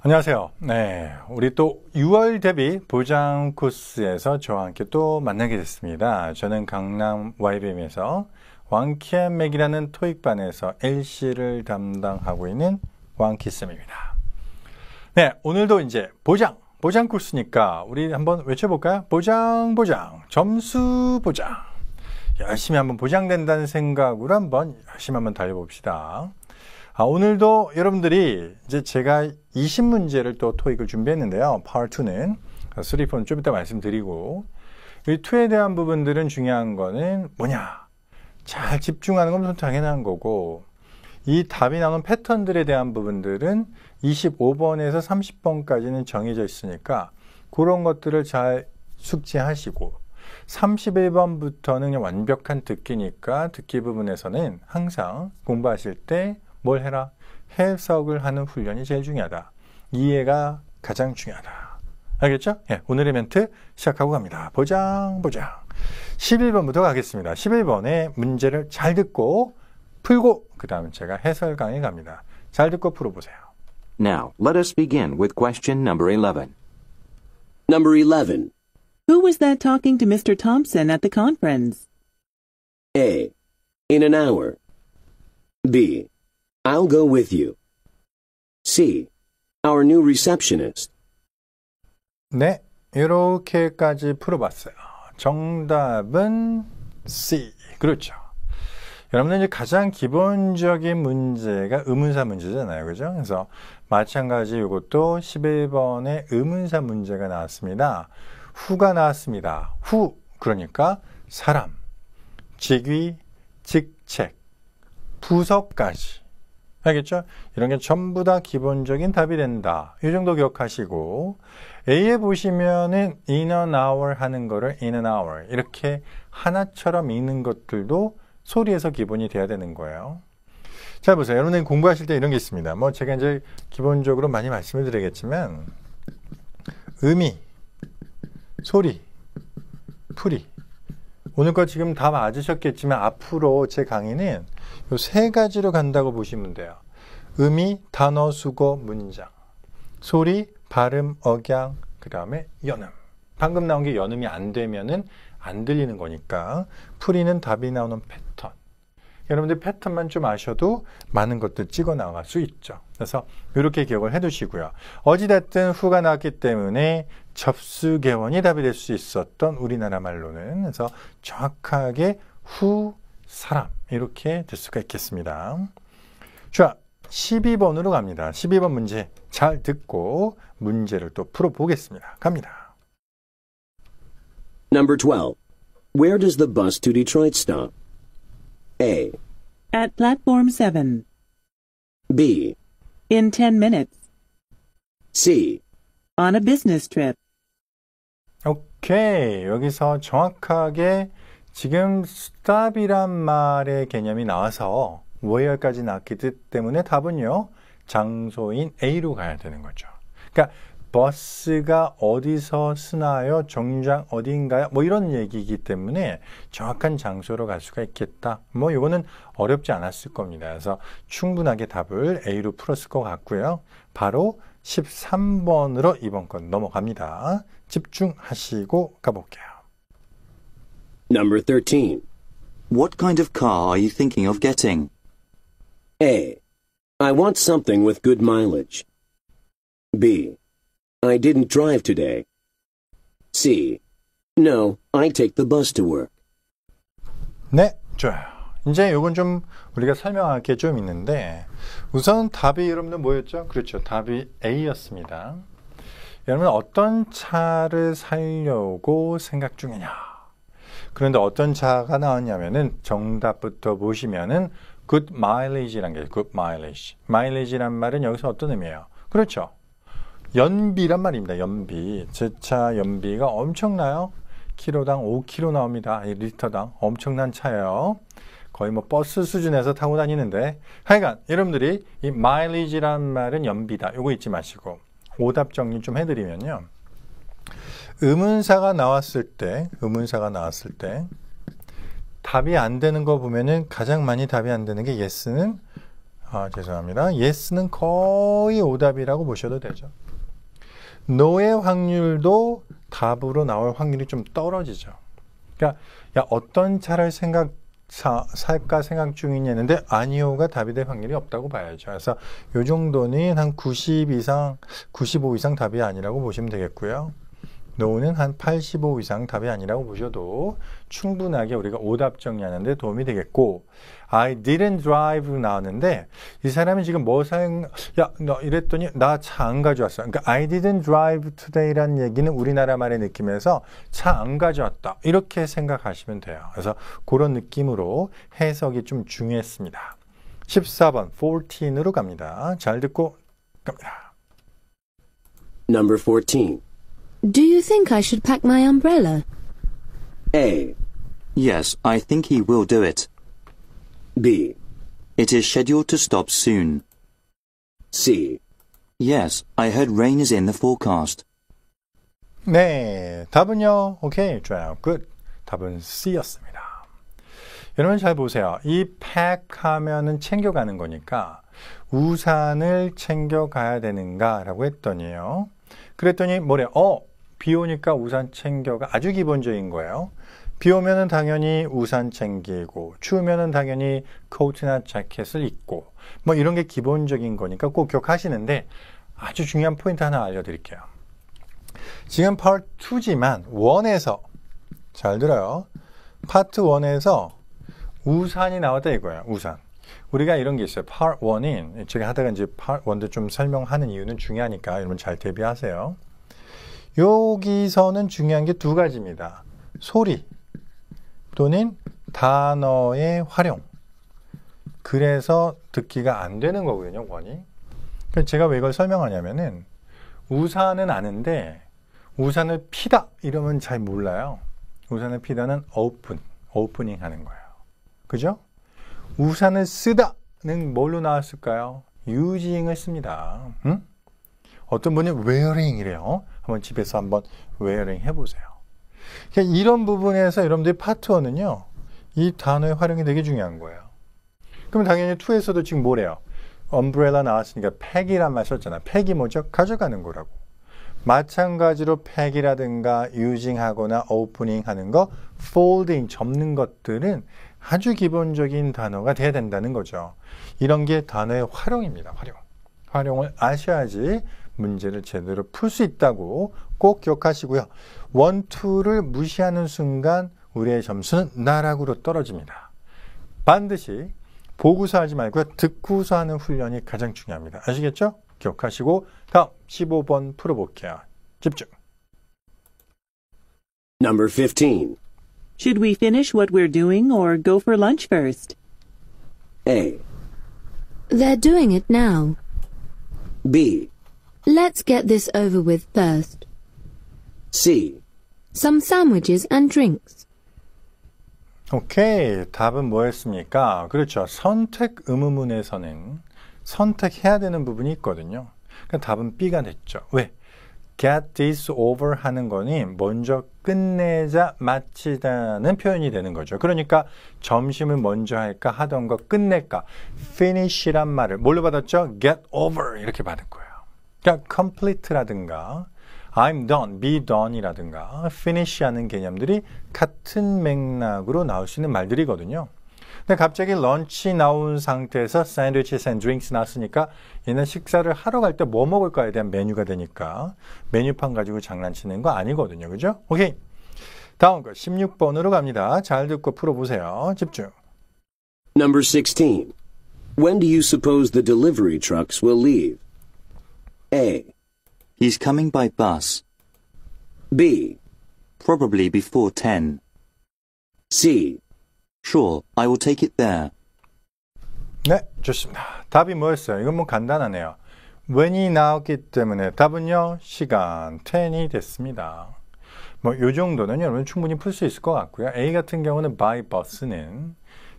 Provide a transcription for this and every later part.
안녕하세요. 네, 우리 또 6월 대비 보장 코스에서 저와 함께 또 만나게 됐습니다. 저는 강남 YBM에서 왕키암맥이라는 토익반에서 LC를 담당하고 있는 왕키쌤입니다. 네, 오늘도 이제 보장 코스니까 우리 한번 외쳐볼까요? 보장, 점수 보장. 열심히 한번 보장된다는 생각으로 열심히 달려봅시다. 오늘도 여러분들이 이제 제가 20문제를 또 토익을 준비했는데요. Part 2는 3, 4는 좀 이따 말씀드리고, 이 2에 대한 부분들은 중요한 거는 뭐냐? 잘 집중하는 건 당연한 거고, 이 답이 나오는 패턴들에 대한 부분들은 25번에서 30번까지는 정해져 있으니까 그런 것들을 잘 숙지하시고, 31번부터는 완벽한 듣기니까 듣기 부분에서는 항상 공부하실 때 뭘 해라? 해석을 하는 훈련이 제일 중요하다. 이해가 가장 중요하다. 알겠죠? 예, 오늘의 멘트 시작하고 갑니다. 보장. 11번부터 가겠습니다. 11번의 문제를 잘 듣고 풀고 그 다음 제가 해설 강의 갑니다. 잘 듣고 풀어보세요. Now, let us begin with question number 11. Number 11. Who was that talking to Mr. Thompson at the conference? A. In an hour. B. I'll go with you. C. Our new receptionist. 네, 이렇게까지 풀어봤어요. 정답은 C. 그렇죠. 여러분들 이제 가장 기본적인 문제가 의문사 문제잖아요. 그죠? 그래서 마찬가지 이것도 11번의 의문사 문제가 나왔습니다. 후가 나왔습니다. 후, 그러니까 사람, 직위, 직책, 부서까지. 알겠죠? 이런 게 전부 다 기본적인 답이 된다. 이 정도 기억하시고, A에 보시면은 in an hour 하는 거를 in an hour 이렇게 하나처럼 읽는 것들도 소리에서 기본이 돼야 되는 거예요. 자, 보세요. 여러분들 공부하실 때 이런 게 있습니다. 뭐 제가 이제 기본적으로 많이 말씀을 드리겠지만, 의미, 소리, 풀이. 오늘 거 지금 다 맞으셨겠지만 앞으로 제 강의는 이 세 가지로 간다고 보시면 돼요. 의미, 단어, 수거, 문장. 소리, 발음, 억양, 그 다음에 연음. 방금 나온 게 연음이 안 되면은 안 들리는 거니까 풀이는 답이 나오는 패턴. 여러분들 패턴만 좀 아셔도 많은 것들 찍어 나갈 수 있죠. 그래서 이렇게 기억을 해 두시고요. 어찌됐든 후가 나왔기 때문에 접수개원이 답이 될 수 있었던 우리나라 말로는 그래서 정확하게 후, 사람 이렇게 될 수가 있겠습니다. 자, 12번으로 갑니다. 12번 문제 잘 듣고 문제를 또 풀어보겠습니다. 갑니다. Number 12. Where does the bus to Detroit stop? A. At platform 7. B. In 10 minutes. C. On a business trip. 오케이. 여기서 정확하게 지금 stop이란 말의 개념이 나와서 where까지 나왔기 때문에 답은요. 장소인 A로 가야 되는 거죠. 그러니까 버스가 어디서 쓰나요? 정류장 어디인가요? 뭐 이런 얘기이기 때문에 정확한 장소로 갈 수가 있겠다. 뭐 이거는 어렵지 않았을 겁니다. 그래서 충분하게 답을 A로 풀었을 것 같고요. 바로 13번으로 이번 건 넘어갑니다. 집중하시고 가볼게요. Number 13. What kind of car are you thinking of getting? A. I want something with good mileage. B. I didn't drive today. C. No, I take the bus to work. 네, 좋아요. 이제 이건 좀 우리가 설명할 게 좀 있는데 우선 답이 여러분들 뭐였죠? 그렇죠. 답이 A였습니다. 여러분 어떤 차를 사려고 생각 중이냐? 그런데 어떤 차가 나왔냐면은 정답부터 보시면은 good mileage란 게 good mileage. mileage란 말은 여기서 어떤 의미예요? 그렇죠. 연비란 말입니다. 연비. 제 차 연비가 엄청나요. 키로당 5km 나옵니다. 리터당 엄청난 차예요. 거의 뭐 버스 수준에서 타고 다니는데 하여간 여러분들이 이 mileage란 말은 연비다. 요거 잊지 마시고 오답 정리 좀 해드리면요. 의문사가 나왔을 때 답이 안 되는 거 보면은 가장 많이 답이 안 되는 게 yes는 죄송합니다. yes는 거의 오답이라고 보셔도 되죠. no의 확률도 답으로 나올 확률이 좀 떨어지죠. 그러니까 야 어떤 차를 살까 생각 중이냐 했는데 아니요가 답이 될 확률이 없다고 봐야죠. 그래서 이 정도는 한 90 이상, 95 이상 답이 아니라고 보시면 되겠고요. no는 한 85 이상 답이 아니라고 보셔도 충분하게 우리가 오답 정리하는 데 도움이 되겠고 I didn't drive 나왔는데 이 사람이 지금 뭐 너 이랬더니 나 차 안 가져왔어. 그러니까 I didn't drive today라는 얘기는 우리나라 말의 느낌에서 차 안 가져왔다. 이렇게 생각하시면 돼요. 그래서 그런 느낌으로 해석이 좀 중요했습니다. 14번 14으로 갑니다. 잘 듣고 갑니다. Number 14. Do you think I should pack my umbrella? A. Yes, I think he will do it. B. It is scheduled to stop soon. C. Yes, I heard rain is in the forecast. 네, 답은요. 오케이, 좋아요. 끝. 답은 C였습니다. 여러분 잘 보세요. 이 pack 하면은 챙겨가는 거니까 우산을 챙겨가야 되는가라고 했더니요. 그랬더니 뭐래? 비 오니까 우산 챙겨가. 아주 기본적인 거예요. 비 오면은 당연히 우산 챙기고 추우면은 당연히 코트나 자켓을 입고 뭐 이런 게 기본적인 거니까 꼭 기억하시는데 아주 중요한 포인트 하나 알려드릴게요. 지금 파트 2지만 1에서 잘 들어요. 파트 1에서 우산이 나왔다 이거예요. 우산. 우리가 이런 게 있어요. 파트 1인 제가 하다가 이제 파트 1도 좀 설명하는 이유는 중요하니까 여러분 잘 대비하세요. 여기서는 중요한 게 두 가지입니다. 소리 또는 단어의 활용. 그래서 듣기가 안 되는 거거든요. 원이. 그러니까 제가 왜 이걸 설명하냐면은 우산은 아는데 우산을 피다 이러면 잘 몰라요. 우산을 피다는 오프닝 하는 거예요. 그죠? 우산을 쓰다는 뭘로 나왔을까요? using을 씁니다. 응? 어떤 분이 wearing이래요. 한번 집에서 한번 wearing 해보세요. 그러니까 이런 부분에서 여러분들이 파트 1은요. 이 단어의 활용이 되게 중요한 거예요. 그럼 당연히 2에서도 지금 뭐래요? umbrella 나왔으니까 pack이란 말 썼잖아. pack이 뭐죠? 가져가는 거라고. 마찬가지로 pack이라든가 using 하거나 opening 하는 거, folding 접는 것들은 아주 기본적인 단어가 돼야 된다는 거죠. 이런 게 단어의 활용입니다. 활용을 아셔야지 문제를 제대로 풀 수 있다고 꼭 기억하시고요. 1, 2를 무시하는 순간 우리의 점수는 나락으로 떨어집니다. 반드시 보고서 하지 말고요. 듣고서 하는 훈련이 가장 중요합니다. 아시겠죠? 기억하시고 다음 15번 풀어볼게요. 집중. Number 15. Should we finish what we're doing or go for lunch first? A. They're doing it now. B. Let's get this over with first. C. Some sandwiches and drinks. 오케이. 답은 뭐였습니까? 그렇죠. 선택 의문문에서는 선택해야 되는 부분이 있거든요. 그러니까 답은 B가 됐죠. 왜? get this over 하는 거니 먼저 끝내자, 마치다는 표현이 되는 거죠. 그러니까 점심을 먼저 할까 하던 거 끝낼까? finish란 말을 뭘로 받았죠? get over 이렇게 받은 거예요. 그러니까 complete라든가 I'm done, be done이라든가 finish 하는 개념들이 같은 맥락으로 나올 수 있는 말들이거든요. 근데 갑자기 런치 나온 상태에서 sandwiches and drinks 나왔으니까 얘는 식사를 하러 갈 때 뭐 먹을까에 대한 메뉴가 되니까 메뉴판 가지고 장난치는 거 아니거든요. 그죠? 오케이. 다음 거 16번으로 갑니다. 잘 듣고 풀어보세요. 집중. Number 16. When do you suppose the delivery trucks will leave? A. He's coming by bus. B. Probably before 10. C. Sure, I will take it there. 네, 좋습니다. 답이 뭐였어요? 이건 뭐 간단하네요. when이 나왔기 때문에 답은요, 시간 10이 됐습니다. 뭐, 요 정도는 여러분 충분히 풀 수 있을 것 같고요. A 같은 경우는 by bus는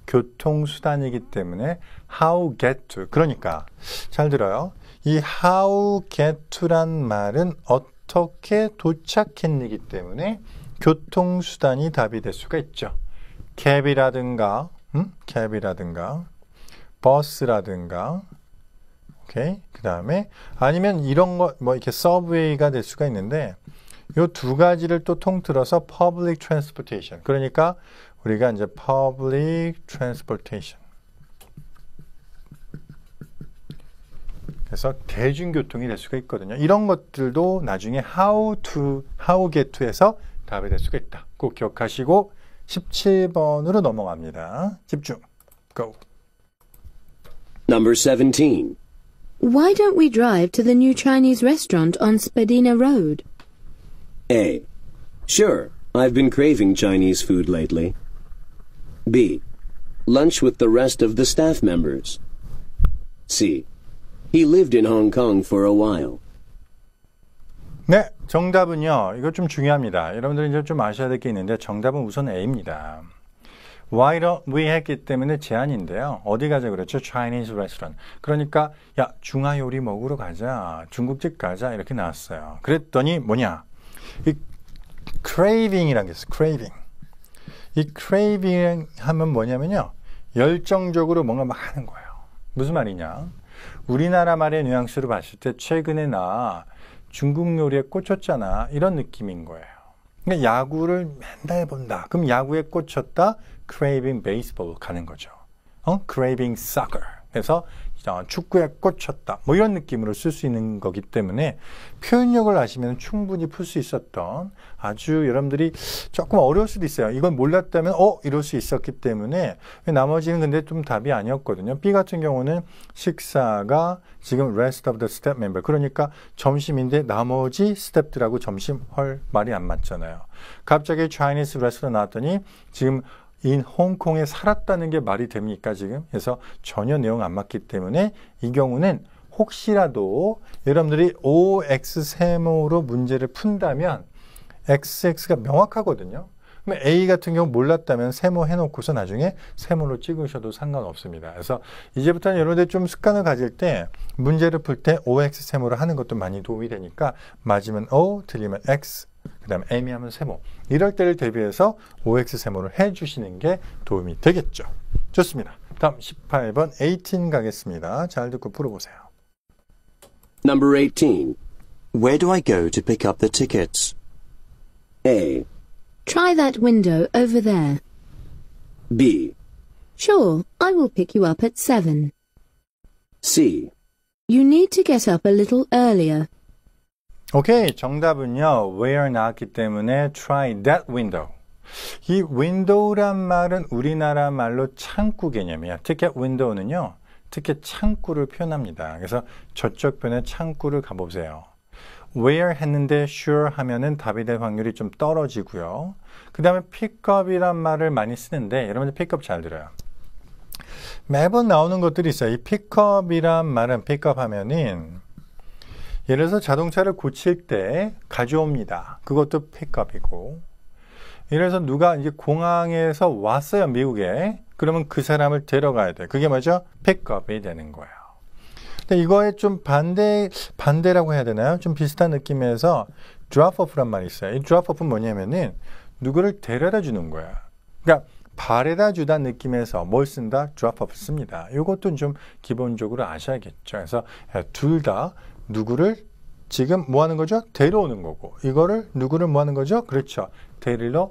교통수단이기 때문에 how get to. 그러니까, 잘 들어요. 이 how get to란 말은 어떻게 도착했니기 때문에 교통수단이 답이 될 수가 있죠. 캡이라든가 버스라든가, 오케이. 그 다음에 아니면 이런 거 뭐 이렇게 서브웨이가 될 수가 있는데 요 두 가지를 또 통틀어서 public transportation. 그러니까 우리가 이제 public transportation. 그래서 대중교통이 될 수가 있거든요. 이런 것들도 나중에 how get to에서 답이 될 수가 있다. 꼭 기억하시고 17번으로 넘어갑니다. 집중. Go. Number 17. Why don't we drive to the new Chinese restaurant on Spadina Road? A. Sure, I've been craving Chinese food lately. B. Lunch with the rest of the staff members. C. He lived in Hong Kong for a while. 네, 정답은요. 이거 좀 중요합니다. 여러분들 이제 좀 아셔야 될 게 있는데 정답은 우선 A입니다. Why don't we 했기 때문에 제한인데요. 어디 가자 그랬죠? Chinese restaurant. 그러니까 야, 중화 요리 먹으러 가자. 중국집 가자. 이렇게 나왔어요. 그랬더니 뭐냐? 이 craving이라는 게 있어요. craving. 이 craving 하면 뭐냐면요. 열정적으로 뭔가 막 하는 거예요. 무슨 말이냐? 우리나라 말의 뉘앙스로 봤을 때 최근에 나 중국 요리에 꽂혔잖아. 이런 느낌인 거예요. 그러니까 야구를 맨날 본다. 그럼 야구에 꽂혔다. craving baseball 가는 거죠. craving soccer. 그래서 축구에 꽂혔다. 뭐 이런 느낌으로 쓸 수 있는 거기 때문에 표현력을 아시면 충분히 풀 수 있었던 아주 여러분들이 조금 어려울 수도 있어요. 이건 몰랐다면 이럴 수 있었기 때문에 나머지는 근데 좀 답이 아니었거든요. B 같은 경우는 식사가 지금 rest of the step member. 그러니까 점심인데 나머지 스텝들하고 점심 말이 안 맞잖아요. 갑자기 Chinese restaurant 나왔더니 지금 홍콩에 살았다는 게 말이 됩니까 지금? 그래서 전혀 내용 안 맞기 때문에 이 경우는 혹시라도 여러분들이 OX 세모로 문제를 푼다면 XX가 명확하거든요. 그럼 A 같은 경우 몰랐다면 세모 해놓고서 나중에 세모로 찍으셔도 상관없습니다. 그래서 이제부터는 여러분들 좀 습관을 가질 때 문제를 풀 때 OX 세모를 하는 것도 많이 도움이 되니까 맞으면 O, 틀리면 X, 그 다음에 애매하면 세모. 이럴 때를 대비해서 OX 세모를 해주시는 게 도움이 되겠죠. 좋습니다. 다음 18번 18 가겠습니다. 잘 듣고 풀어보세요. Number 18. Where do I go to pick up the tickets? A. Try that window over there. B. Sure, I will pick you up at 7. C. You need to get up a little earlier. 오케이, 정답은요. where 나왔기 때문에 try that window. 이 window란 말은 우리나라 말로 창구 개념이야. 특히 window는요. 특히 창구를 표현합니다. 그래서 저쪽 편에 창구를 가보세요. where 했는데 sure 하면은 답이 될 확률이 좀 떨어지고요. 그 다음에 pickup이란 말을 많이 쓰는데 여러분들 pickup 잘 들어요. 매번 나오는 것들이 있어요. 이 pickup이란 말은 pickup 하면은 예를 들어서 자동차를 고칠 때 가져옵니다. 그것도 pickup이고 예를 들어서 누가 이제 공항에서 왔어요. 미국에. 그러면 그 사람을 데려가야 돼. 그게 뭐죠? pickup이 되는 거예요. 근데 이거에 좀 반대라고 해야 되나요? 좀 비슷한 느낌에서 drop off란 말이 있어요. 이 drop off는 뭐냐면은 누구를 데려다 주는 거야. 그러니까 바래다 주다 느낌에서 뭘 쓴다? drop off 씁니다. 이것도 좀 기본적으로 아셔야겠죠. 그래서 둘 다 누구를 지금 뭐 하는 거죠? 데려오는 거고 이거를 누구를 뭐 하는 거죠? 그렇죠. 데리러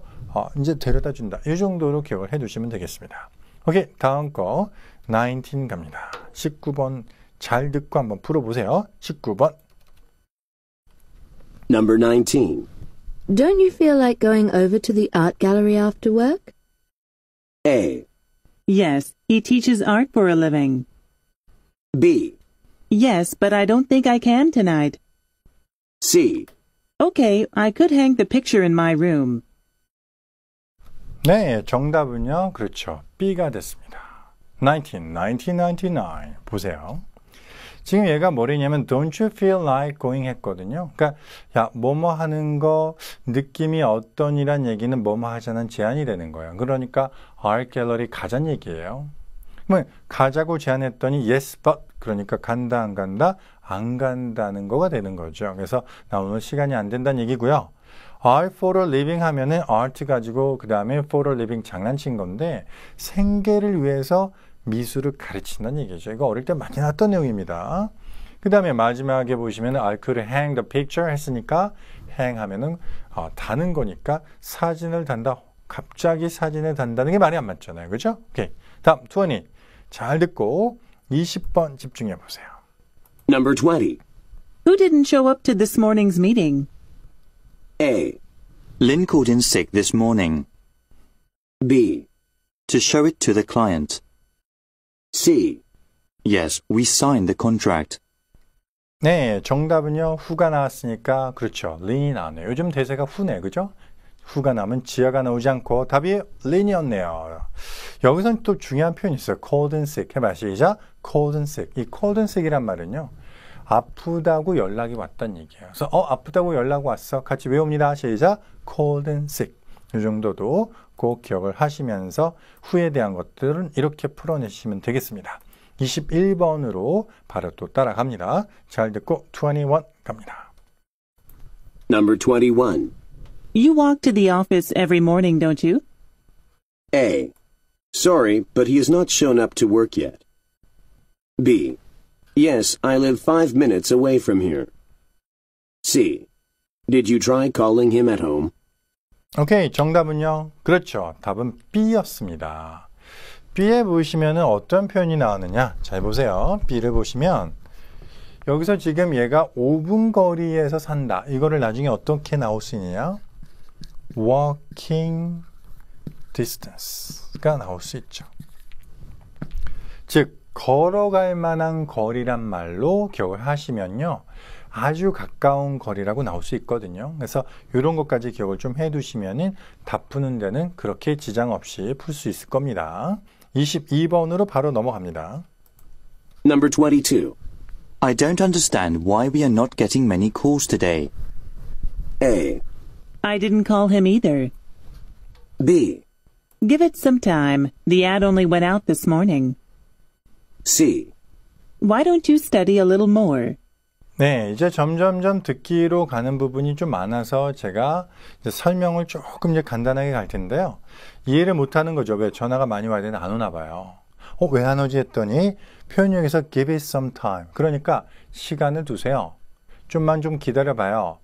이제 데려다 준다. 이 정도로 기억을 해 두시면 되겠습니다. 오케이, 다음 거 19 갑니다. 19번 잘 듣고 한번 풀어보세요. 19번. Number 19. Don't you feel like going over to the art gallery after work? A. Yes, he teaches art for a living. B. Yes, but I don't think I can tonight. C. Okay, I could hang the picture in my room. 네, 정답은요. 그렇죠. B가 됐습니다. 1999 보세요. 지금 얘가 뭐랬냐면 don't you feel like going 했거든요. 그러니까 야, 뭐뭐 하는 거 느낌이 어떤이란 얘기는 뭐뭐 하자는 제안이 되는 거예요. 그러니까 art gallery 가자는 얘기예요. 그러면 가자고 제안했더니 yes but 그러니까 간다 안 간다 안 간다는 거가 되는 거죠. 그래서 나 오늘 시간이 안 된다는 얘기고요. art for a living 하면은 art 가지고 그 다음에 for a living 장난친 건데 생계를 위해서 미술을 가르친다는 얘기죠. 이거 어릴 때 많이 나왔던 내용입니다. 그 다음에 마지막에 보시면 I could hang the picture 했으니까 hang 하면은 다는 거니까 사진을 단다. 갑자기 사진을 단다는 게 말이 안 맞잖아요. 그죠? 오케이. 다음 20. 잘 듣고 20번 집중해 보세요. Number 20. Who didn't show up to this morning's meeting? A. Lynn called in sick this morning. B. To show it to the client. C. Yes, we signed the contract. 네, 정답은요. 후가 나왔으니까 그렇죠. 린이 나왔네요. 요즘 대세가 후네. 그죠? 후가 나면 지하가 나오지 않고 답이 린이었네요. 여기서는 또 중요한 표현이 있어요. cold and sick. 해봐. 시작. cold and sick. 이 cold and sick이란 말은요. 아프다고 연락이 왔다는 얘기예요. 그래서 아프다고 연락 왔어. 같이 외웁니다. 시작. cold and sick. 이 정도도 꼭 기억을 하시면서 후에 대한 것들은 이렇게 풀어내시면 되겠습니다. 21번으로 바로 또 따라갑니다. 잘 듣고 21 갑니다. Number 21. You walk to the office every morning, don't you? A. Sorry, but he has not shown up to work yet. B. Yes, I live 5 minutes away from here. C. Did you try calling him at home? 오케이, 정답은요. 그렇죠. 답은 B였습니다. B에 보시면 어떤 표현이 나오느냐. 잘 보세요. B를 보시면 여기서 지금 얘가 5분 거리에서 산다. 이거를 나중에 어떻게 나올 수 있느냐. walking distance가 나올 수 있죠. 즉 걸어갈 만한 거리란 말로 기억을 하시면요. 아주 가까운 거리라고 나올 수 있거든요. 그래서 이런 것까지 기억을 좀 해두시면 답 푸는 데는 그렇게 지장 없이 풀 수 있을 겁니다. 22번으로 바로 넘어갑니다. Number 22. I don't understand why we are not getting many calls today. A. I didn't call him either. B. Give it some time. The ad only went out this morning. C. Why don't you study a little more? 네, 이제 점점점 듣기로 가는 부분이 좀 많아서 제가 이제 설명을 조금 이제 간단하게 갈 텐데요. 이해를 못하는 거죠. 왜 전화가 많이 와야 되나 안 오나 봐요. 왜 안 오지 했더니 표현력에서 give it some time. 그러니까 시간을 두세요. 좀만 좀 기다려봐요.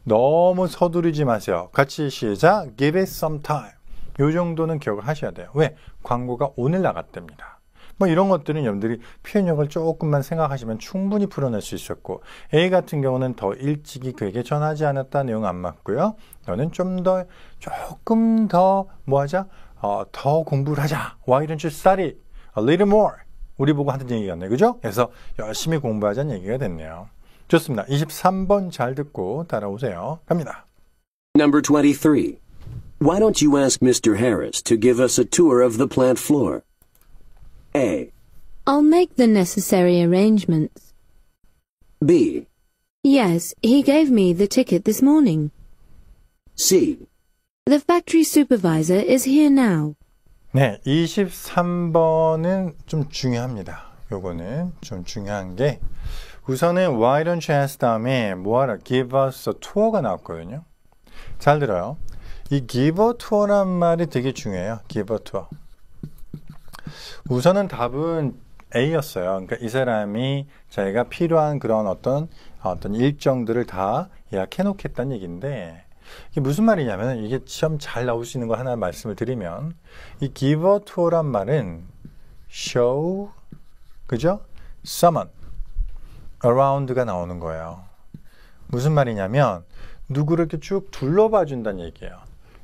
너무 서두르지 마세요. 같이 시작. give it some time. 요 정도는 기억을 하셔야 돼요. 왜? 광고가 오늘 나갔답니다. 뭐 이런 것들은 여러분들이 표현력을 조금만 생각하시면 충분히 풀어낼 수 있었고 A 같은 경우는 더 일찍이 그에게 전하지 않았다 내용 안 맞고요. 너는 조금 더 뭐 하자? 더 공부를 하자. Why don't you study a little more? 우리 보고 하는 얘기였네. 그죠? 그래서 열심히 공부하자는 얘기가 됐네요. 좋습니다. 23번 잘 듣고 따라오세요. 갑니다. Number 23. Why don't you ask Mr. Harris to give us a tour of the plant floor? A. I'll make the necessary arrangements. B. Yes, he gave me the ticket this morning. C. The factory supervisor is here now. 네, 23번은 좀 중요합니다. 요거는 좀 중요한 게 우선은 why don't you ask 다음에 뭐하라 give us a tour가 나왔거든요. 잘 들어요. 이 give a tour란 말이 되게 중요해요. give a tour. 우선은 답은 A였어요. 그러니까 이 사람이 자기가 필요한 그런 어떤 일정들을 다 예약해 놓겠다는 얘기인데 이게 무슨 말이냐면 이게 시험 잘 나올 수 있는 거 하나 말씀을 드리면 이 give a tour란 말은 show, 그죠? summon, around가 나오는 거예요. 무슨 말이냐면 누구를 이렇게 쭉 둘러봐 준다는 얘기예요.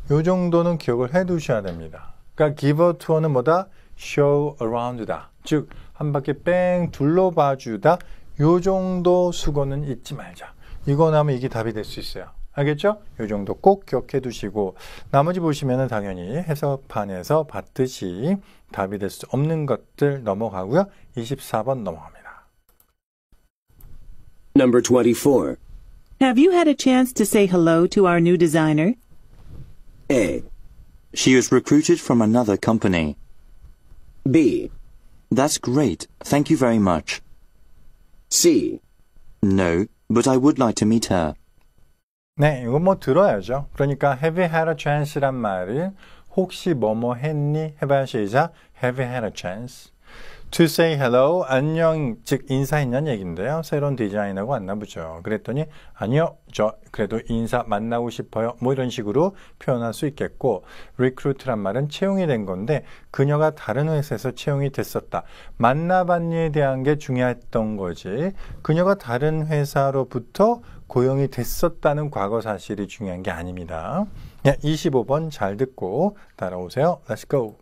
요 정도는 기억을 해 두셔야 됩니다. 그러니까 give a tour는 뭐다? show around다. 즉 한 바퀴 뺑 둘러봐 주다. 요 정도 수고는 잊지 말자. 이거 나면 이게 답이 될 수 있어요. 알겠죠? 요 정도 꼭 기억해 두시고 나머지 보시면은 당연히 해석판에서 봤듯이 답이 될 수 없는 것들 넘어가고요. 24번 넘어갑니다. Number 24. Have you had a chance to say hello to our new designer? A. She was recruited from another company. B. That's great. Thank you very much. C. No, but I would like to meet her. 네, 이거 뭐 들어야죠. 그러니까 have you had a chance란 말은 혹시 뭐뭐 했니? 해봐야 시작. have you had a chance. To say hello, 안녕, 즉 인사했냐는 얘기인데요. 새로운 디자인하고 왔나 보죠. 그랬더니 아니요, 저 그래도 인사 만나고 싶어요. 뭐 이런 식으로 표현할 수 있겠고, recruit란 말은 채용이 된 건데 그녀가 다른 회사에서 채용이 됐었다. 만나봤니에 대한 게 중요했던 거지. 그녀가 다른 회사로부터 고용이 됐었다는 과거 사실이 중요한 게 아닙니다. 25번 잘 듣고 따라오세요. Let's go.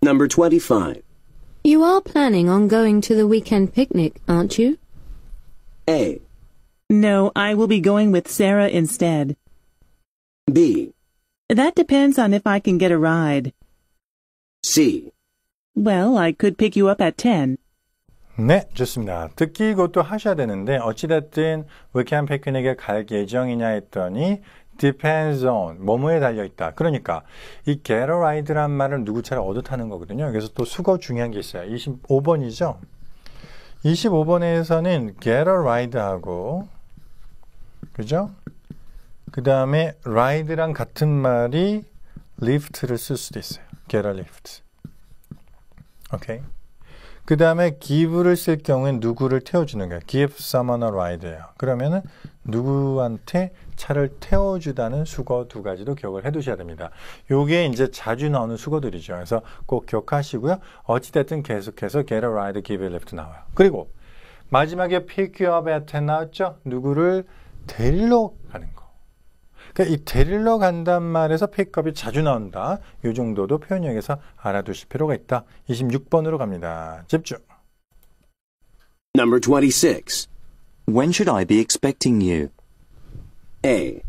Number 25. You are planning on going to the weekend picnic, aren't you? A. No, I will be going with Sarah instead. B. That depends on if I can get a ride. C. Well, I could pick you up at 10. 네, 좋습니다. 듣기 이것도 하셔야 되는데 어찌됐든 위켄드 피크닉에 갈 예정이냐 했더니 depends on, 뭐뭐에 달려있다. 그러니까 이 get a ride란 말은 누구 차를 얻어 타는 거거든요. 그래서 또 수거 중요한 게 있어요. 25번이죠. 25번에서는 get a ride하고 그죠? 그 다음에 ride랑 같은 말이 lift를 쓸 수도 있어요. get a lift. 오케이. 그 다음에 give를 쓸 경우엔 누구를 태워주는 거예요. give someone a ride예요. 그러면은 누구한테 차를 태워주다는 수거 두 가지도 기억을 해 두셔야 됩니다. 요게 이제 자주 나오는 수거들이죠. 그래서 꼭 기억하시고요. 어찌됐든 계속해서 get a ride, give a lift 나와요. 그리고 마지막에 pick you up at 10 나왔죠? 누구를 데리러 가는 거. 그러니까 이 데리러 간단 말에서 pickup이 자주 나온다. 이 정도도 표현력에서 알아두실 필요가 있다. 26번으로 갑니다. 집중. Number 26. When should I be expecting you? A.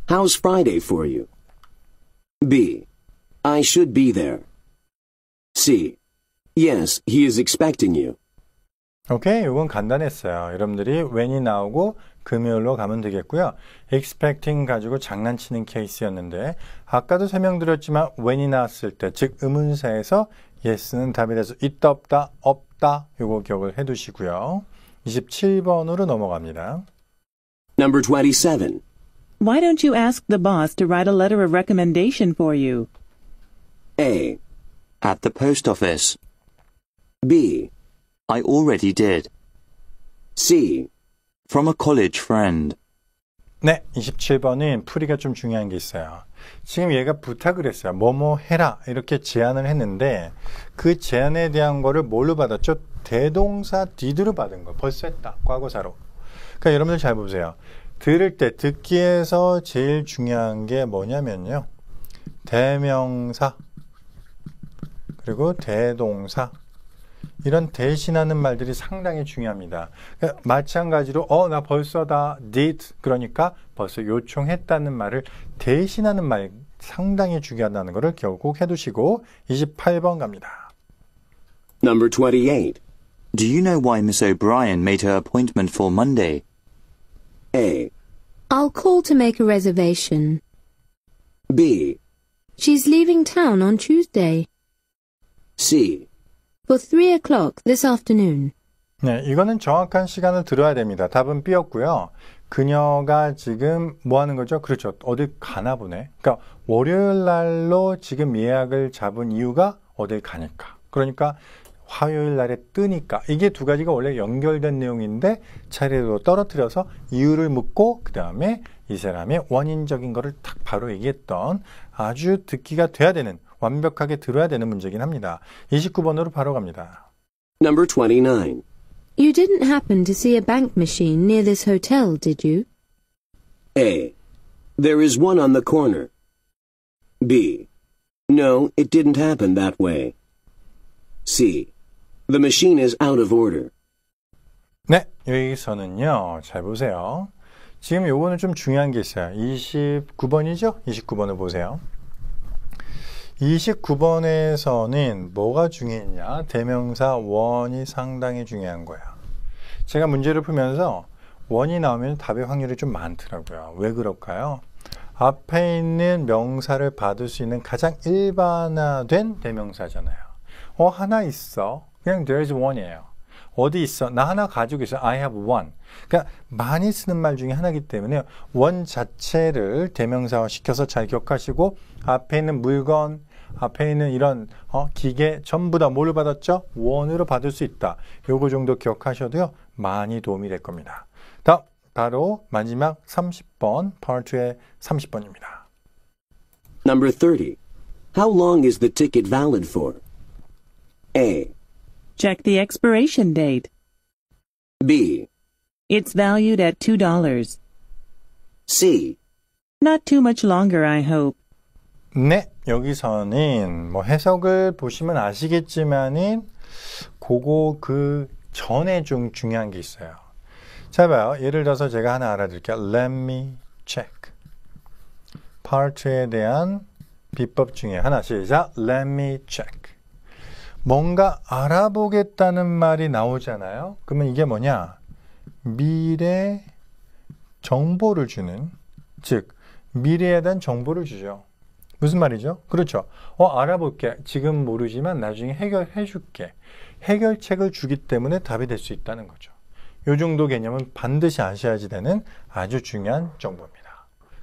How's Friday for you? B. I should be there. C. Yes, he is expecting you. 오케이, 이건 간단했어요. 여러분들이 when이 나오고 금요일로 가면 되겠고요. expecting 가지고 장난치는 케이스였는데 아까도 설명드렸지만 when이 나왔을 때, 즉 의문사에서 yes는 답이 돼서 있다 없다 없다 이거 기억을 해두시고요. 27번으로 넘어갑니다. Number 27. Why don't you ask the boss to write a letter of recommendation for you? A. At the post office. B. I already did. C. From a college friend. 네, 27번은 풀이가 좀 중요한 게 있어요. 지금 얘가 부탁을 했어요. 뭐뭐 해라 이렇게 제안을 했는데 그 제안에 대한 거를 뭘로 받았죠? 대동사 did로 받은 거. 벌써 했다. 과거사로. 그러니까 여러분들 잘 보세요. 들을 때 듣기에서 제일 중요한 게 뭐냐면요. 대명사 그리고 대동사 이런 대신하는 말들이 상당히 중요합니다. 그러니까 마찬가지로 나 벌써 다 did 그러니까 벌써 요청했다는 말을 대신하는 말 상당히 중요하다는 것을 기억 꼭 해두시고 28번 갑니다. Number 28. Do you know why Miss O'Brien made her appointment for Monday? A. I'll call to make a reservation. B. She's leaving town on Tuesday. C. For 3 o'clock this afternoon. 네, 이거는 정확한 시간을 들어야 됩니다. 답은 B였고요. 그녀가 지금 뭐 하는 거죠? 그렇죠. 어딜 가나 보네. 그러니까 월요일 날로 지금 예약을 잡은 이유가 어딜 가니까. 그러니까 화요일 날에 뜨니까. 이게 두 가지가 원래 연결된 내용인데 차례로 떨어뜨려서 이유를 묻고 그 다음에 이 사람의 원인적인 거를 딱 바로 얘기했던 아주 듣기가 돼야 되는 완벽하게 들어야 되는 문제긴 합니다. 29번으로 바로 갑니다. Number 29. You didn't happen to see a bank machine near this hotel, did you? A. There is one on the corner. B. No, it didn't happen that way. C. The machine is out of order. 네, 여기서는요. 잘 보세요. 지금 요거는 좀 중요한 게 있어요. 29번이죠? 29번을 보세요. 29번에서는 뭐가 중요했냐? 대명사 원이 상당히 중요한 거야. 제가 문제를 풀면서 원이 나오면 답의 확률이 좀 많더라고요. 왜 그럴까요? 앞에 있는 명사를 받을 수 있는 가장 일반화된 대명사잖아요. 하나 있어. 그냥 there's one이에요. 어디 있어? 나 하나 가지고 있어. I have one. 그러니까 많이 쓰는 말 중에 하나이기 때문에 원 자체를 대명사화 시켜서 잘 기억하시고 앞에 있는 물건, 앞에 있는 이런 기계 전부 다 뭘 받았죠? 원으로 받을 수 있다. 요거 정도 기억하셔도요. 많이 도움이 될 겁니다. 다음 바로 마지막 30번 파트의 30번입니다. Number 30. How long is the ticket valid for? A. Check the expiration date. B. It's valued at $2. C. Not too much longer, I hope. 네, 여기서는 뭐 해석을 보시면 아시겠지만은 그거 그 전에 좀 중요한 게 있어요. 자 봐요. 예를 들어서 제가 하나 알아드릴게요. Let me check. part에 대한 비법 중에 하나 시작. Let me check. 뭔가 알아보겠다는 말이 나오잖아요. 그러면 이게 뭐냐? 미래 정보를 주는, 즉 미래에 대한 정보를 주죠. 무슨 말이죠? 그렇죠. 알아볼게. 지금 모르지만 나중에 해결해 줄게. 해결책을 주기 때문에 답이 될 수 있다는 거죠. 이 정도 개념은 반드시 아셔야지 되는 아주 중요한 정보입니다.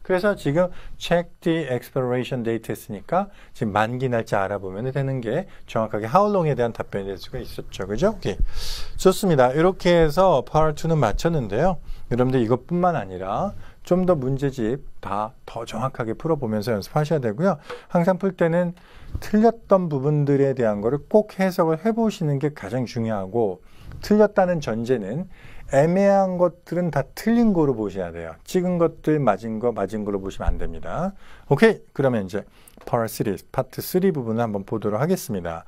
그래서 지금 check the expiration date 했으니까 지금 만기 날짜 알아보면 되는 게 정확하게 how long에 대한 답변이 될 수가 있었죠. 그죠? 오케이. 좋습니다. 이렇게 해서 part 2는 마쳤는데요. 여러분들 이것뿐만 아니라 좀 더 문제집 다 더 정확하게 풀어보면서 연습하셔야 되고요. 항상 풀 때는 틀렸던 부분들에 대한 거를 꼭 해석을 해보시는 게 가장 중요하고, 틀렸다는 전제는 애매한 것들은 다 틀린 거로 보셔야 돼요. 찍은 것들 맞은 거로 보시면 안 됩니다. 오케이. 그러면 이제 파트 3 부분을 한번 보도록 하겠습니다.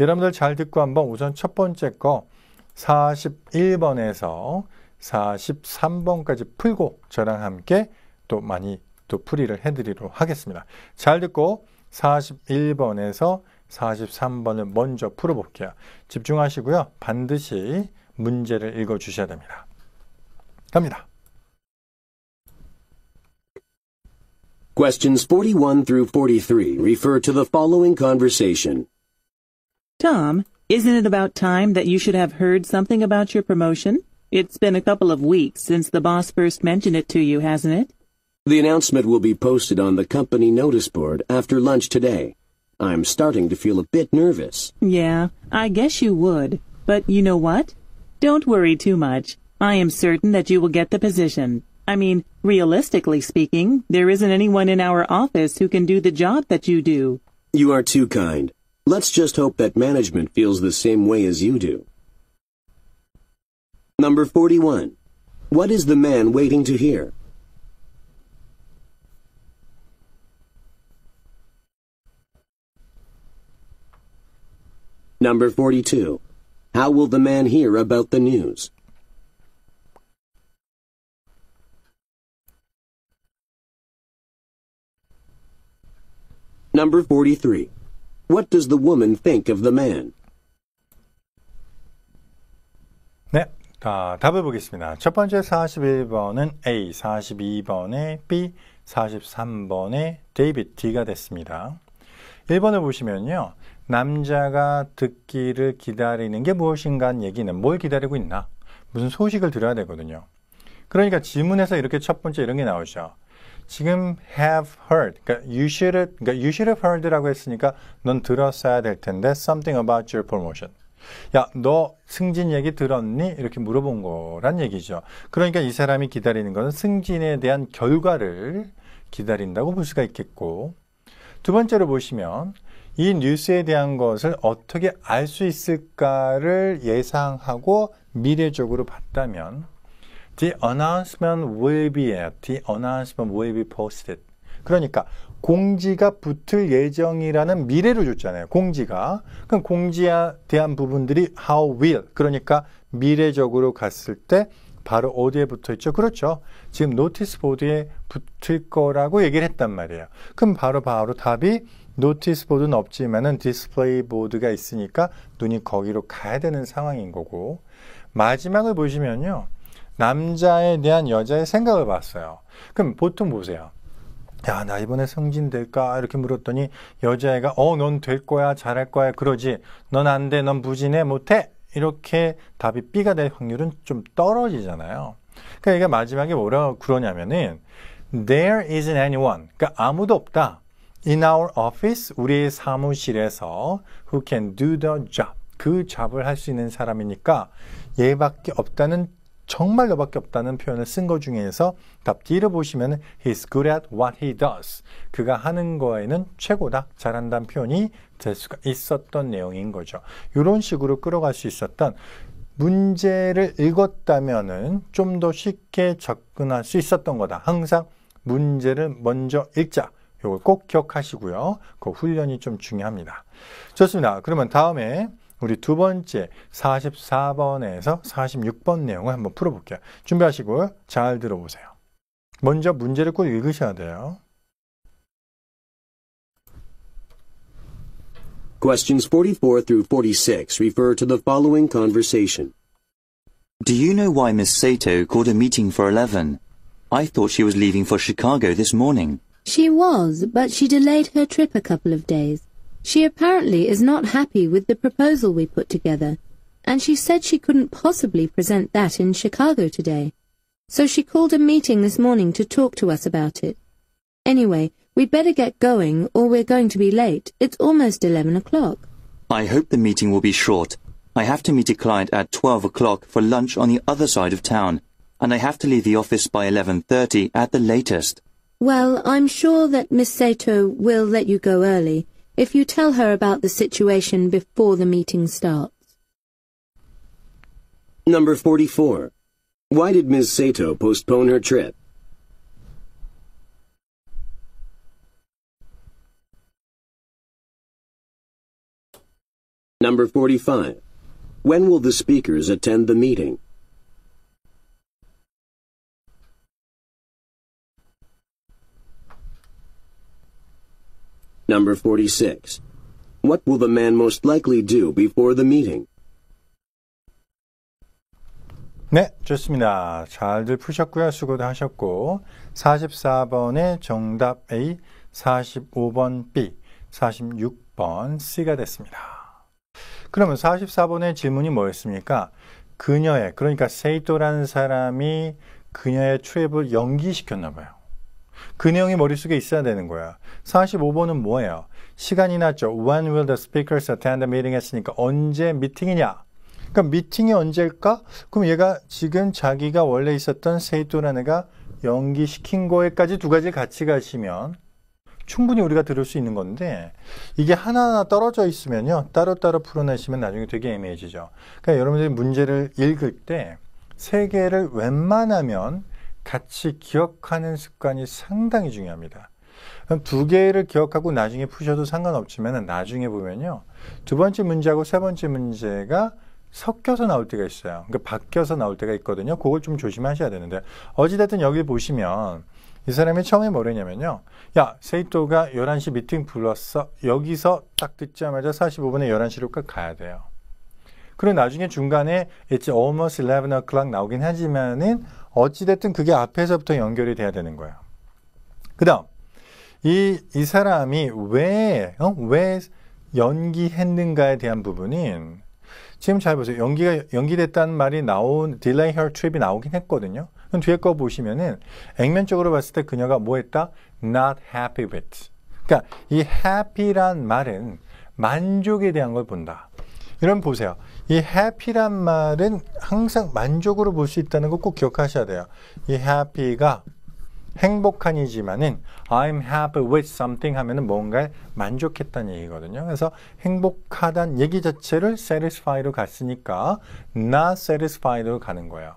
여러분들 잘 듣고 한번 우선 첫 번째 거 41번에서 43번까지 풀고 저랑 함께 또 많이 또 풀이를 해드리도록 하겠습니다. 잘 듣고 41번에서 43번을 먼저 풀어볼게요. 집중하시고요. 반드시 문제를 읽어주셔야 됩니다. 갑니다. Questions 41 through 43 refer to the following conversation. Tom, isn't it about time that you should have heard something about your promotion? It's been a couple of weeks since the boss first mentioned it to you, hasn't it? The announcement will be posted on the company notice board after lunch today. I'm starting to feel a bit nervous. Yeah, I guess you would. But you know what? Don't worry too much. I am certain that you will get the position. I mean, realistically speaking, there isn't anyone in our office who can do the job that you do. You are too kind. Let's just hope that management feels the same way as you do. Number 41. What is the man waiting to hear? Number 42. How will the man hear about the news? Number 43. What does the woman think of the man? 네, 답을 보겠습니다. 첫 번째 41번은 A, 42번에 B, 43번에 데이빗 D가 됐습니다. 1번을 보시면요. 남자가 듣기를 기다리는 게 무엇인가 하는 얘기는 뭘 기다리고 있나? 무슨 소식을 들어야 되거든요. 그러니까 지문에서 이렇게 첫 번째 이런 게 나오죠. 지금 have heard, 그러니까 you should have heard라고 했으니까 넌 들었어야 될 텐데 something about your promotion. 야, 너 승진 얘기 들었니? 이렇게 물어본 거란 얘기죠. 그러니까 이 사람이 기다리는 것은 승진에 대한 결과를 기다린다고 볼 수가 있겠고, 두 번째로 보시면 이 뉴스에 대한 것을 어떻게 알 수 있을까를 예상하고 미래적으로 봤다면 The announcement will be posted. 그러니까 공지가 붙을 예정이라는 미래를 줬잖아요. 공지가. 그럼 공지에 대한 부분들이 how will. 그러니까 미래적으로 갔을 때 바로 어디에 붙어 있죠? 그렇죠. 지금 노티스 보드에 붙을 거라고 얘기를 했단 말이에요. 그럼 바로 답이 노티스 보드는 없지만은 디스플레이 보드가 있으니까 눈이 거기로 가야 되는 상황인 거고, 마지막을 보시면요. 남자에 대한 여자의 생각을 봤어요. 그럼 보통 보세요. 야, 나 이번에 승진될까? 이렇게 물었더니 여자애가 넌 될 거야, 잘할 거야, 그러지. 넌 안 돼, 넌 부진해, 못해. 이렇게 답이 B가 될 확률은 좀 떨어지잖아요. 그러니까 얘가 마지막에 뭐라고 그러냐면은 There isn't anyone. 그러니까 아무도 없다. in our office, 우리의 사무실에서 who can do the job, 그 잡을 할 수 있는 사람이니까 얘밖에 없다는, 정말 너밖에 없다는 표현을 쓴 것 중에서 답 D를 보시면 he's good at what he does. 그가 하는 거에는 최고다, 잘한다는 표현이 될 수가 있었던 내용인 거죠. 이런 식으로 끌어갈 수 있었던, 문제를 읽었다면은 좀 더 쉽게 접근할 수 있었던 거다. 항상 문제를 먼저 읽자. 이걸 꼭 기억하시고요. 그 훈련이 좀 중요합니다. 좋습니다. 그러면 다음에 우리 두 번째 44번에서 46번 내용을 한번 풀어볼게요. 준비하시고 잘 들어보세요. 먼저 문제를 꼭 읽으셔야 돼요. Questions 44 through 46 refer to the following conversation. Do you know why Miss Sato called a meeting for 11? I thought she was leaving for Chicago this morning. She was, but she delayed her trip a couple of days. She apparently is not happy with the proposal we put together, and she said she couldn't possibly present that in Chicago today. So she called a meeting this morning to talk to us about it. Anyway, we'd better get going, or we're going to be late. It's almost 11 o'clock. I hope the meeting will be short. I have to meet a client at 12 o'clock for lunch on the other side of town, and I have to leave the office by 11:30 at the latest. Well, I'm sure that Miss Sato will let you go early if you tell her about the situation before the meeting starts. Number 44. Why did Ms. Sato postpone her trip? Number 45. When will the speakers attend the meeting? Number 46. What will the man most likely do before the meeting? 네, 좋습니다. 잘들 푸셨고요. 수고도 하셨고 44번의 정답 A, 45번 B, 46번 C가 됐습니다. 그러면 44번의 질문이 뭐였습니까? 그녀의, 그러니까 세이토라는 사람이 그녀의 트립을 연기시켰나 봐요. 그 내용이 머릿속에 있어야 되는 거야. 45번은 뭐예요? 시간이 났죠. When will the speakers attend the meeting 했으니까 언제 미팅이냐? 그러니까 미팅이 언제일까? 그럼 얘가 지금 자기가 원래 있었던 세이토라는 애가 연기시킨 거에까지 두 가지 같이 가시면 충분히 우리가 들을 수 있는 건데 이게 하나하나 떨어져 있으면요. 따로따로 풀어내시면 나중에 되게 애매해지죠. 그러니까 여러분들이 문제를 읽을 때 세 개를 웬만하면 같이 기억하는 습관이 상당히 중요합니다. 두 개를 기억하고 나중에 푸셔도 상관없지만 나중에 보면요. 두 번째 문제하고 세 번째 문제가 섞여서 나올 때가 있어요. 그러니까 바뀌어서 나올 때가 있거든요. 그걸 좀 조심하셔야 되는데 어찌됐든 여기 보시면 이 사람이 처음에 뭐랬냐면요. 야, 세이토가 11시 미팅 불렀어. 여기서 딱 듣자마자 45분에 11시로 꼭 가야 돼요. 그리고 나중에 중간에 It's almost 11 o'clock 나오긴 하지만은 어찌됐든 그게 앞에서부터 연결이 돼야 되는 거예요. 그 다음, 이 사람이 왜 연기했는가에 대한 부분인 지금 잘 보세요. 연기됐다는 말이 delay her trip이 나오긴 했거든요. 그럼 뒤에 거 보시면은 액면적으로 봤을 때 그녀가 뭐 했다? Not happy with. 그러니까 이 happy란 말은 만족에 대한 걸 본다. 여러분 보세요. 이 happy란 말은 항상 만족으로 볼 수 있다는 거 꼭 기억하셔야 돼요. 이 happy가 행복한이지만은 I'm happy with something 하면은 뭔가에 만족했다는 얘기거든요. 그래서 행복하다는 얘기 자체를 satisfied로 갔으니까 not satisfied로 가는 거예요.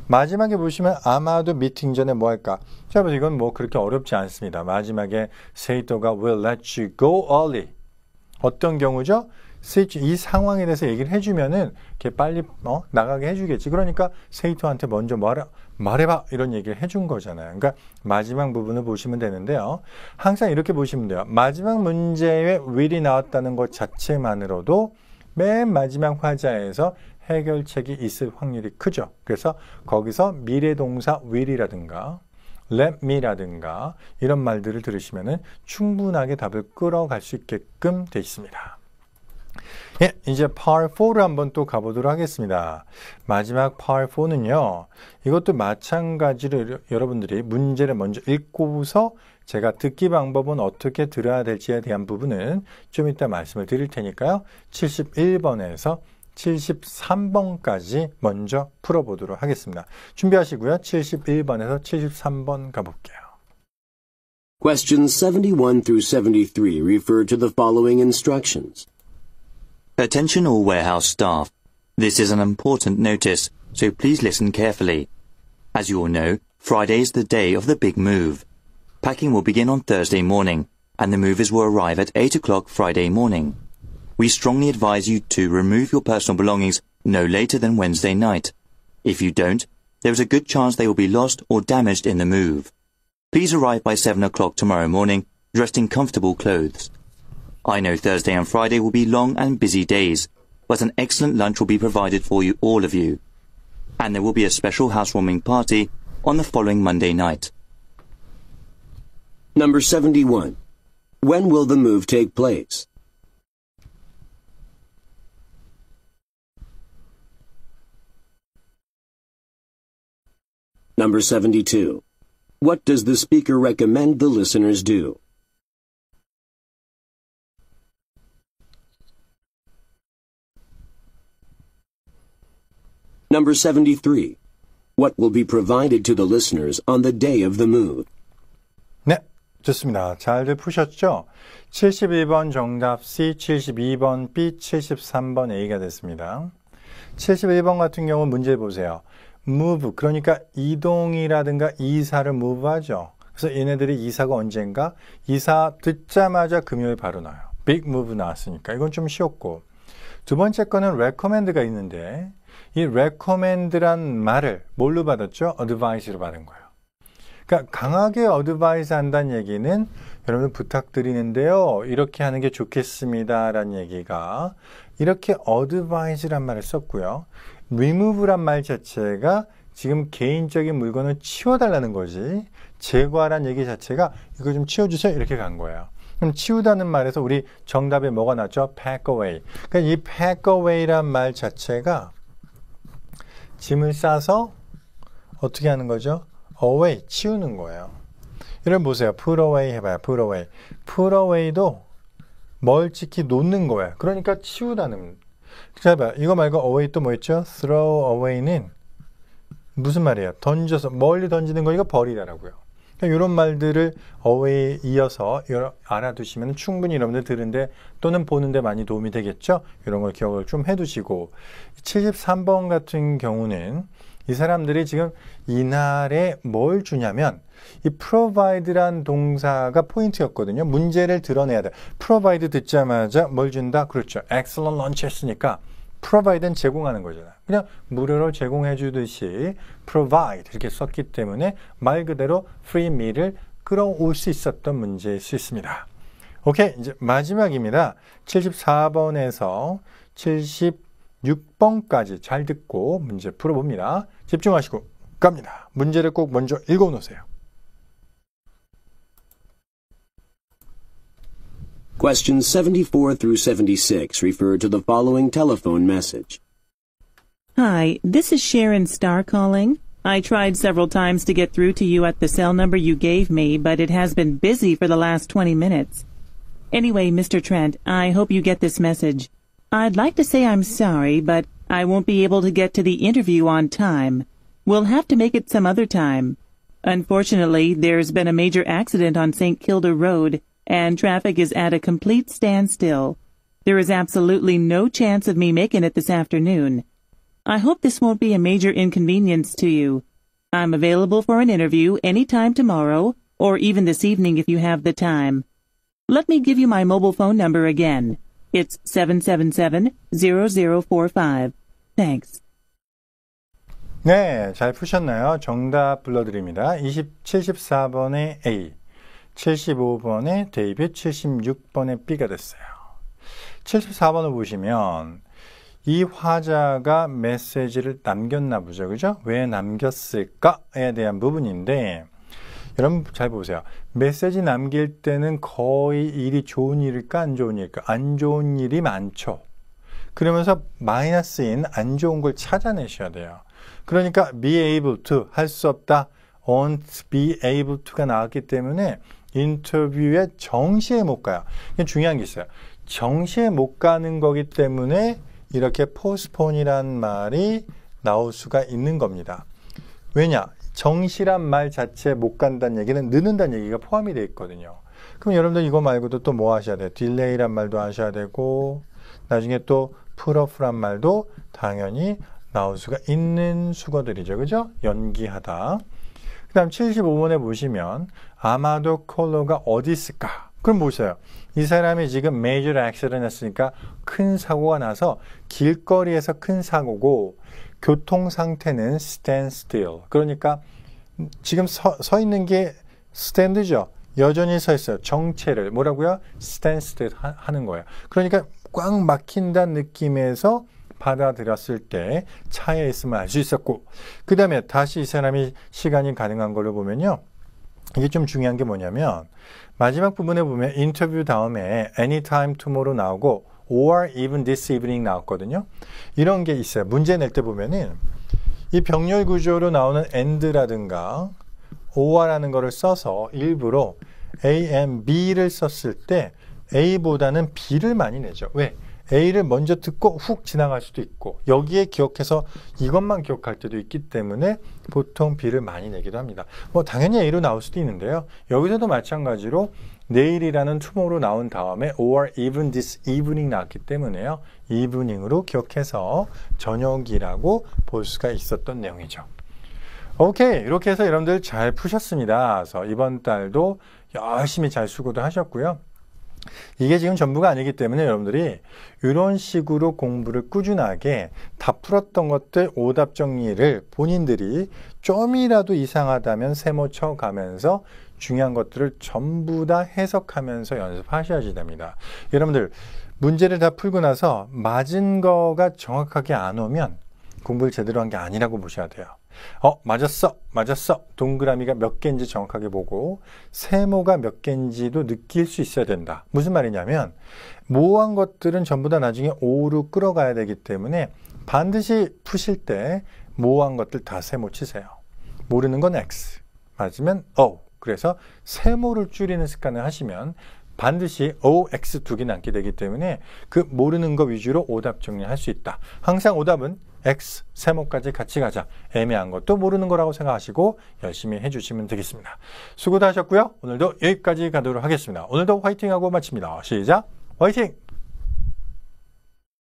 마지막에 보시면 아마도 미팅 전에 뭐 할까? 자, 이건 뭐 그렇게 어렵지 않습니다. 마지막에 세이토가 will let you go early. 어떤 경우죠? 이 상황에 대해서 얘기를 해주면은 이렇게 빨리 나가게 해주겠지. 그러니까 세이토한테 먼저 말해봐 이런 얘기를 해준 거잖아요. 그러니까 마지막 부분을 보시면 되는데요. 항상 이렇게 보시면 돼요. 마지막 문제에 will이 나왔다는 것 자체만으로도 맨 마지막 화자에서 해결책이 있을 확률이 크죠. 그래서 거기서 미래동사 will이라든가 let me라든가 이런 말들을 들으시면은 충분하게 답을 끌어갈 수 있게끔 돼 있습니다. 예, 이제 Part 4를 한번 또 가보도록 하겠습니다. 마지막 Part 4는요. 이것도 마찬가지로 여러분들이 문제를 먼저 읽고서 제가 듣기 방법은 어떻게 들어야 될지에 대한 부분은 좀 이따 말씀을 드릴 테니까요. 71번에서 73번까지 먼저 풀어보도록 하겠습니다. 준비하시고요. 71번에서 73번 가볼게요. Questions 71 through 73 refer to the following instructions. Attention all warehouse staff. This is an important notice, so please listen carefully. As you all know, Friday is the day of the big move. Packing will begin on Thursday morning, and the movers will arrive at 8 o'clock Friday morning. We strongly advise you to remove your personal belongings no later than Wednesday night. If you don't, there is a good chance they will be lost or damaged in the move. Please arrive by 7 o'clock tomorrow morning, dressed in comfortable clothes. I know Thursday and Friday will be long and busy days, but an excellent lunch will be provided for you, all of you. And there will be a special housewarming party on the following Monday night. Number 71. When will the move take place? Number 72. What does the speaker recommend the listeners do? Number 73. What will be provided to the listeners on the day of the move? 네, 좋습니다. 잘들 푸셨죠? 71번 정답 C, 72번 B, 73번 A가 됐습니다. 71번 같은 경우 문제 보세요. move, 그러니까 이동이라든가 이사를 move하죠. 그래서 얘네들이 이사가 언젠가? 이사 듣자마자 금요일 바로 나와요. big move 나왔으니까 이건 좀 쉬웠고, 두 번째 거는 recommend가 있는데 이 recommend란 말을 뭘로 받았죠? advice로 받은 거예요. 그러니까 강하게 advise 한다는 얘기는 여러분 부탁드리는데요, 이렇게 하는 게 좋겠습니다 라는 얘기가, 이렇게 advise란 말을 썼고요. remove란 말 자체가 지금 개인적인 물건을 치워달라는 거지, 제거하라는 얘기 자체가 이거 좀 치워주세요 이렇게 간 거예요. 그럼 치우다는 말에서 우리 정답에 뭐가 나왔죠? pack away. 그러니까 이 pack away란 말 자체가 짐을 싸서 어떻게 하는 거죠? away, 치우는 거예요. 여러분 보세요. put away 해봐요. put away. put away도 멀찍이 놓는 거예요. 그러니까 치우다는. 자, 봐요. 이거 말고 away 또 뭐 있죠? throw away는 무슨 말이에요? 던져서, 멀리 던지는 거, 이거 버리다라고요. 그러니까 이런 말들을 away 이어서 알아두시면 충분히 여러분들 들은데 또는 보는데 많이 도움이 되겠죠? 이런 걸 기억을 좀 해두시고, 73번 같은 경우는 이 사람들이 지금 이날에 뭘 주냐면 이 provide란 동사가 포인트였거든요. 문제를 드러내야 돼. provide 듣자마자 뭘 준다? 그렇죠. excellent lunch 했으니까 provide는 제공하는 거잖아요. 그냥 무료로 제공해 주듯이 provide 이렇게 썼기 때문에 말 그대로 free meal을 끌어올 수 있었던 문제일 수 있습니다. 오케이, 이제 마지막입니다. 74번에서 76번까지 잘 듣고 문제 풀어봅니다. 집중하시고 갑니다. 문제를 꼭 먼저 읽어놓으세요. Questions 74 through 76 refer to the following telephone message. Hi, this is Sharon Starr calling. I tried several times to get through to you at the cell number you gave me, but it has been busy for the last 20 minutes. Anyway, Mr. Trent, I hope you get this message. I'd like to say I'm sorry, but I won't be able to get to the interview on time. We'll have to make it some other time. Unfortunately, there's been a major accident on St. Kilda Road, and traffic is at a complete standstill. There is absolutely no chance of me making it this afternoon. I hope this won't be a major inconvenience to you. I'm available for an interview anytime tomorrow, or even this evening if you have the time. Let me give you my mobile phone number again. It's 777-0045. Thanks. 네, 잘 푸셨나요? 정답 불러드립니다. 74번에 A, 75번에 데이빗, 76번에 B가 됐어요. 74번을 보시면 이 화자가 메시지를 남겼나 보죠. 그죠? 왜 남겼을까에 대한 부분인데, 여러분 잘 보세요. 메시지 남길 때는 거의 일이 좋은 일일까 안 좋은 일일까? 안 좋은 일이 많죠. 그러면서 마이너스인 안 좋은 걸 찾아내셔야 돼요. 그러니까 be able to, 할 수 없다, won't be able to가 나왔기 때문에 인터뷰에 정시에 못 가요. 이게 중요한 게 있어요. 정시에 못 가는 거기 때문에 이렇게 postpone이란 말이 나올 수가 있는 겁니다. 왜냐? 정시란 말 자체에 못 간다는 얘기는 늦는다는 얘기가 포함이 되어 있거든요. 그럼 여러분들 이거 말고도 또 뭐 하셔야 돼요? delay란 말도 하셔야 되고, 나중에 또 put off란 말도 당연히 나올 수가 있는 수거들이죠. 그죠? 연기하다. 그 다음 75번에 보시면 아마도 콜로가 어디 있을까? 그럼 보세요. 이 사람이 지금 major accident 했으니까 큰 사고가 나서 길거리에서 큰 사고고 교통 상태는 stand still. 그러니까 지금 서 있는 게 stand죠. 여전히 서 있어요. 정체를 뭐라고요? stand still 하는 거예요. 그러니까 꽉 막힌다는 느낌에서 받아들였을 때 차에 있으면 알 수 있었고, 그 다음에 다시 이 사람이 시간이 가능한 걸로 보면요. 이게 좀 중요한 게 뭐냐면 마지막 부분에 보면 인터뷰 다음에 anytime tomorrow 나오고 or even this evening 나왔거든요. 이런 게 있어요. 문제 낼 때 보면은 이 병렬 구조로 나오는 and라든가 or라는 거를 써서 일부러 A, and B를 썼을 때 A보다는 B를 많이 내죠. 왜? A를 먼저 듣고 훅 지나갈 수도 있고 여기에 기억해서 이것만 기억할 때도 있기 때문에 보통 B를 많이 내기도 합니다. 뭐 당연히 A로 나올 수도 있는데요. 여기서도 마찬가지로 내일이라는 tomorrow 나온 다음에 or even this evening 나왔기 때문에요. evening으로 기억해서 저녁이라고 볼 수가 있었던 내용이죠. 오케이, 이렇게 해서 여러분들 잘 푸셨습니다. 그래서 이번 달도 열심히 잘 수고도 하셨고요. 이게 지금 전부가 아니기 때문에 여러분들이 이런 식으로 공부를 꾸준하게 다 풀었던 것들 오답 정리를 본인들이 좀이라도 이상하다면 세모 쳐가면서 중요한 것들을 전부 다 해석하면서 연습하셔야지 됩니다. 여러분들 문제를 다 풀고 나서 맞은 거가 정확하게 안 오면 공부를 제대로 한 게 아니라고 보셔야 돼요. 맞았어. 동그라미가 몇 개인지 정확하게 보고 세모가 몇 개인지도 느낄 수 있어야 된다. 무슨 말이냐면 모호한 것들은 전부 다 나중에 O로 끌어가야 되기 때문에 반드시 푸실 때 모호한 것들 다 세모 치세요. 모르는 건 X, 맞으면 O. 그래서 세모를 줄이는 습관을 하시면 반드시 O, X 두 개 남게 되기 때문에 그 모르는 거 위주로 오답 정리할 수 있다. 항상 오답은 X, 세모까지 같이 가자. 애매한 것도 모르는 거라고 생각하시고 열심히 해주시면 되겠습니다. 수고도 하셨고요. 오늘도 여기까지 가도록 하겠습니다. 오늘도 화이팅하고 마칩니다. 시작! 화이팅!